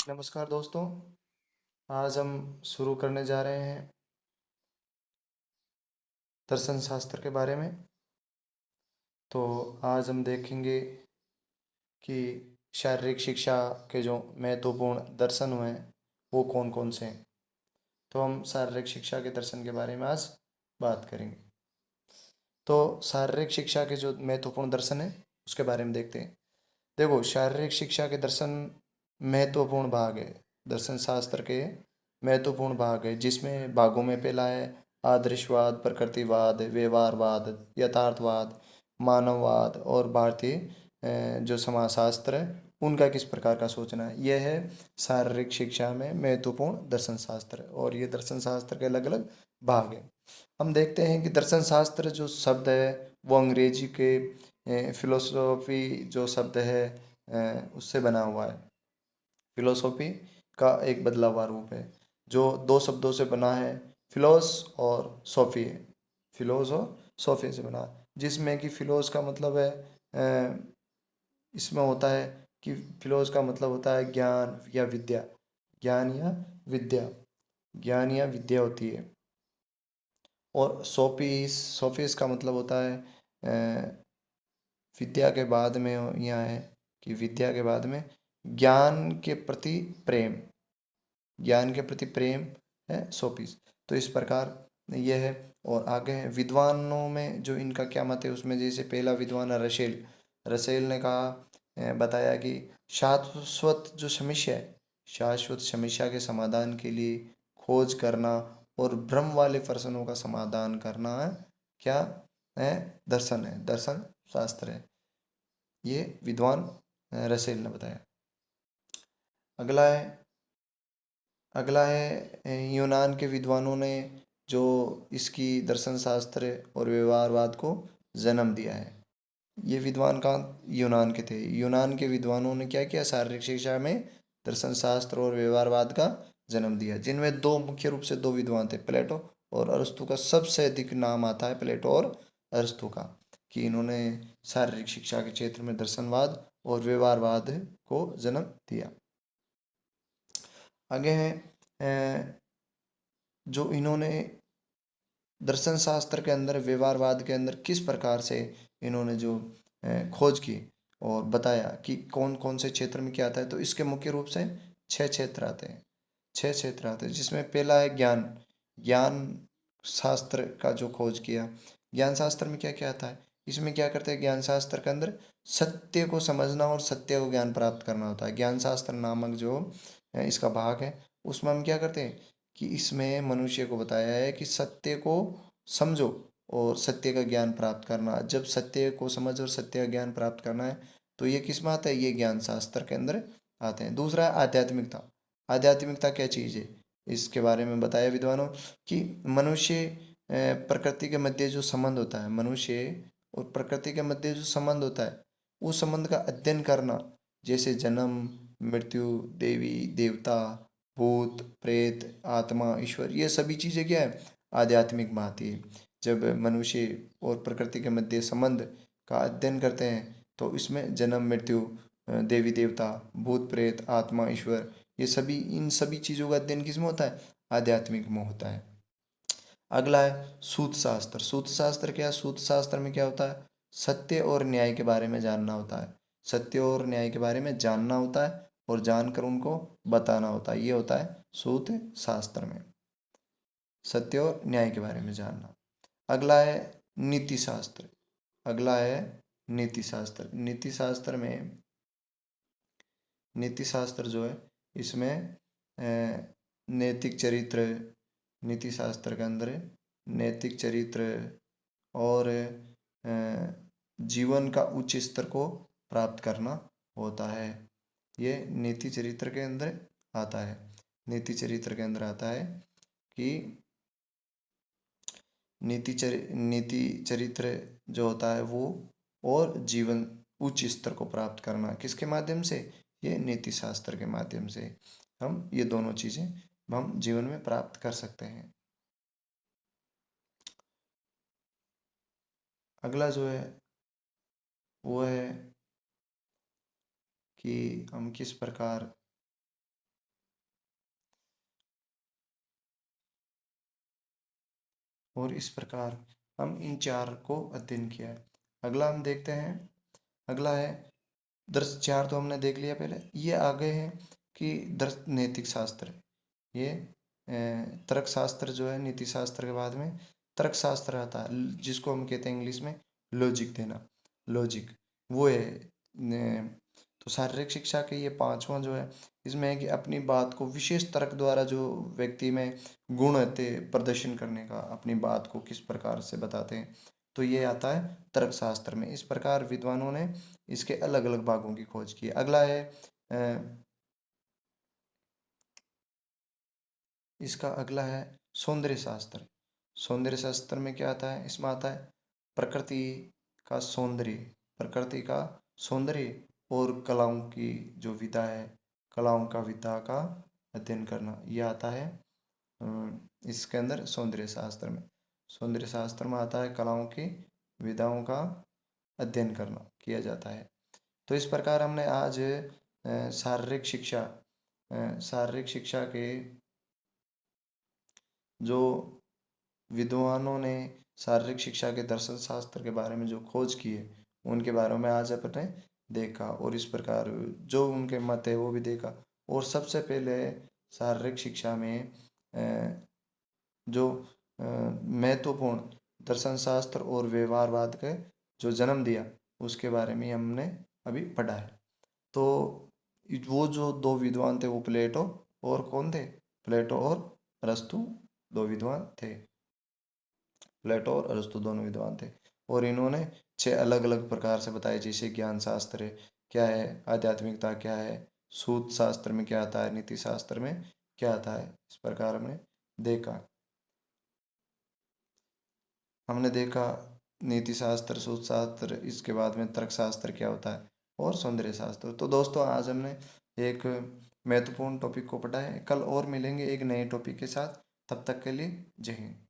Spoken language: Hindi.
नमस्कार दोस्तों। आज हम शुरू करने जा रहे हैं दर्शन शास्त्र के बारे में। तो आज हम देखेंगे कि शारीरिक शिक्षा के जो महत्वपूर्ण दर्शन हुए हैं वो कौन कौन से हैं। तो हम शारीरिक शिक्षा के दर्शन के बारे में आज बात करेंगे। तो शारीरिक शिक्षा के जो महत्वपूर्ण दर्शन हैं उसके बारे में देखते हैं। देखो, शारीरिक शिक्षा के दर्शन महत्वपूर्ण भाग है। दर्शन शास्त्र के महत्वपूर्ण भाग है, जिसमें भागों में पहला है आदर्शवाद, प्रकृतिवाद, व्यवहारवाद, यथार्थवाद, मानववाद और भारतीय जो समाजशास्त्र है उनका किस प्रकार का सोचना है। यह है शारीरिक शिक्षा में महत्वपूर्ण दर्शन शास्त्र, और ये दर्शन शास्त्र के अलग अलग भाग हैं। हम देखते हैं कि दर्शन शास्त्र जो शब्द है वो अंग्रेजी के फिलोसॉफी जो शब्द है उससे बना हुआ है। फिलोसॉफी का एक बदला हुआ रूप है जो दो शब्दों से बना है, फिलोस और सोफी है। फिलोस और सोफी से बना है, जिसमें कि फिलोस का मतलब है इसमें होता है कि फिलोस का मतलब होता है ज्ञान या विद्या। ज्ञान या विद्या, ज्ञान या विद्या होती है। और सोफिस का मतलब होता है विद्या के बाद में यहाँ है कि विद्या के बाद में ज्ञान के प्रति प्रेम, ज्ञान के प्रति प्रेम है सोफिस। तो इस प्रकार यह है। और आगे है विद्वानों में जो इनका क्या मत है उसमें, जैसे पहला विद्वान है रसेल। रसेल ने कहा, बताया कि शाश्वत जो समस्या है, शाश्वत समस्या के समाधान के लिए खोज करना और भ्रम वाले प्रश्नों का समाधान करना है क्या है, दर्शन है, दर्शन शास्त्र है। ये विद्वान रसेल ने बताया। अगला है अगला है यूनान के विद्वानों ने जो इसकी दर्शन शास्त्र और व्यवहारवाद को जन्म दिया है। ये विद्वान कहाँ, यूनान के थे। यूनान के विद्वानों ने क्या किया, शारीरिक शिक्षा में दर्शन शास्त्र और व्यवहारवाद का जन्म दिया, जिनमें दो मुख्य रूप से दो विद्वान थे, प्लेटो और अरस्तु का सबसे अधिक नाम आता है प्लेटो और अरस्तु का, कि इन्होंने शारीरिक शिक्षा के क्षेत्र में दर्शनवाद और व्यवहारवाद को जन्म दिया। आगे हैं जो इन्होंने दर्शन शास्त्र के अंदर, व्यवहारवाद के अंदर किस प्रकार से इन्होंने जो खोज की और बताया कि कौन कौन से क्षेत्र में क्या आता है। तो इसके मुख्य रूप से छह क्षेत्र आते हैं, छह क्षेत्र आते हैं, जिसमें पहला है ज्ञान। ज्ञान शास्त्र का जो खोज किया। ज्ञान शास्त्र में क्या क्या आता है, इसमें क्या करते हैं, ज्ञान शास्त्र के अंदर सत्य को समझना और सत्य को ज्ञान प्राप्त करना होता है। ज्ञान शास्त्र नामक जो इसका भाग है, उसमें हम क्या करते हैं कि इसमें मनुष्य को बताया है कि सत्य को समझो और सत्य का ज्ञान प्राप्त करना। जब सत्य को समझ और सत्य का ज्ञान प्राप्त करना है तो ये किस में आता है, ये ज्ञान शास्त्र के अंदर आते हैं। दूसरा है आध्यात्मिकता। आध्यात्मिकता क्या चीज़ है, इसके बारे में बताया विद्वानों कि मनुष्य प्रकृति के मध्य जो संबंध होता है, मनुष्य और प्रकृति के मध्य जो संबंध होता है, उस संबंध का अध्ययन करना, जैसे जन्म, मृत्यु, देवी देवता, भूत प्रेत, आत्मा, ईश्वर, ये सभी चीज़ें क्या है, आध्यात्मिक में आती है। जब मनुष्य और प्रकृति के मध्य संबंध का अध्ययन करते हैं तो इसमें जन्म, मृत्यु, देवी देवता, भूत प्रेत, आत्मा, ईश्वर, ये सभी, इन सभी चीज़ों का अध्ययन किस में होता है, आध्यात्मिक में होता है। अगला है सूत शास्त्र। सूत शास्त्र क्या है, सूत शास्त्र में क्या होता है, सत्य और न्याय के बारे में जानना होता है। सत्य और न्याय के बारे में जानना होता है और जानकर उनको बताना होता है, ये होता है सूत शास्त्र में, सत्य और न्याय के बारे में जानना। अगला है नीति शास्त्र। अगला है नीति शास्त्र। नीति शास्त्र में, नीति शास्त्र जो है इसमें नैतिक चरित्र, नीति शास्त्र के अंदर नैतिक चरित्र और जीवन का उच्च स्तर को प्राप्त करना होता है। ये नीति चरित्र के अंदर आता है। नीति चरित्र के अंदर आता है कि नीति चरित्र जो होता है वो, और जीवन उच्च स्तर को प्राप्त करना किसके माध्यम से, ये नीति शास्त्र के माध्यम से हम ये दोनों चीज़ें हम जीवन में प्राप्त कर सकते हैं। अगला जो है वो है कि हम किस प्रकार और इस प्रकार हम इन चार को अध्ययन किया है। अगला हम देखते हैं, अगला है दर्श चार तो हमने देख लिया पहले। ये आगे है कि दर्श नैतिक शास्त्र, ये तर्क शास्त्र जो है, नीति शास्त्र के बाद में तर्क शास्त्र आता है, जिसको हम कहते हैं इंग्लिश में लॉजिक देना, लॉजिक वो है। तो शारीरिक शिक्षा के ये पांचवा जो है, इसमें है कि अपनी बात को विशेष तर्क द्वारा जो व्यक्ति में गुण होते प्रदर्शन करने का, अपनी बात को किस प्रकार से बताते हैं, तो ये आता है तर्क शास्त्र में। इस प्रकार विद्वानों ने इसके अलग अलग भागों की खोज की। अगला है इसका अगला है सौंदर्य शास्त्र। सौंदर्य शास्त्र में क्या आता है, इसमें आता है प्रकृति का सौंदर्य, प्रकृति का सौंदर्य और कलाओं की जो विधा है, कलाओं का विधा का अध्ययन करना, यह आता है इसके अंदर सौंदर्य शास्त्र में। सौंदर्य शास्त्र में आता है कलाओं की विधाओं का अध्ययन करना किया जाता है। तो इस प्रकार हमने आज शारीरिक शिक्षा, शारीरिक शिक्षा के जो विद्वानों ने शारीरिक शिक्षा के दर्शन शास्त्र के बारे में जो खोज की है, उनके बारे में आज अपने देखा, और इस प्रकार जो उनके मत है वो भी देखा। और सबसे पहले शारीरिक शिक्षा में जो महत्वपूर्ण दर्शन शास्त्र और व्यवहारवाद के जो जन्म दिया, उसके बारे में हमने अभी पढ़ा है। तो वो जो दो विद्वान थे वो प्लेटो और कौन थे, प्लेटो और अरस्तु, दो विद्वान थे। प्लेटो और अरस्तु दोनों विद्वान थे, और इन्होंने छह अलग अलग प्रकार से बताए, जैसे ज्ञान शास्त्र क्या है, आध्यात्मिकता क्या है, सूत शास्त्र में क्या आता है, नीति शास्त्र में क्या आता है। इस प्रकार हमने देखा, हमने देखा नीति शास्त्र, सूत शास्त्र, इसके बाद में तर्क शास्त्र क्या होता है, और सौंदर्य शास्त्र। तो दोस्तों आज हमने एक महत्वपूर्ण टॉपिक को पढ़ा है। कल और मिलेंगे एक नए टॉपिक के साथ, तब तक के लिए जय हिंद।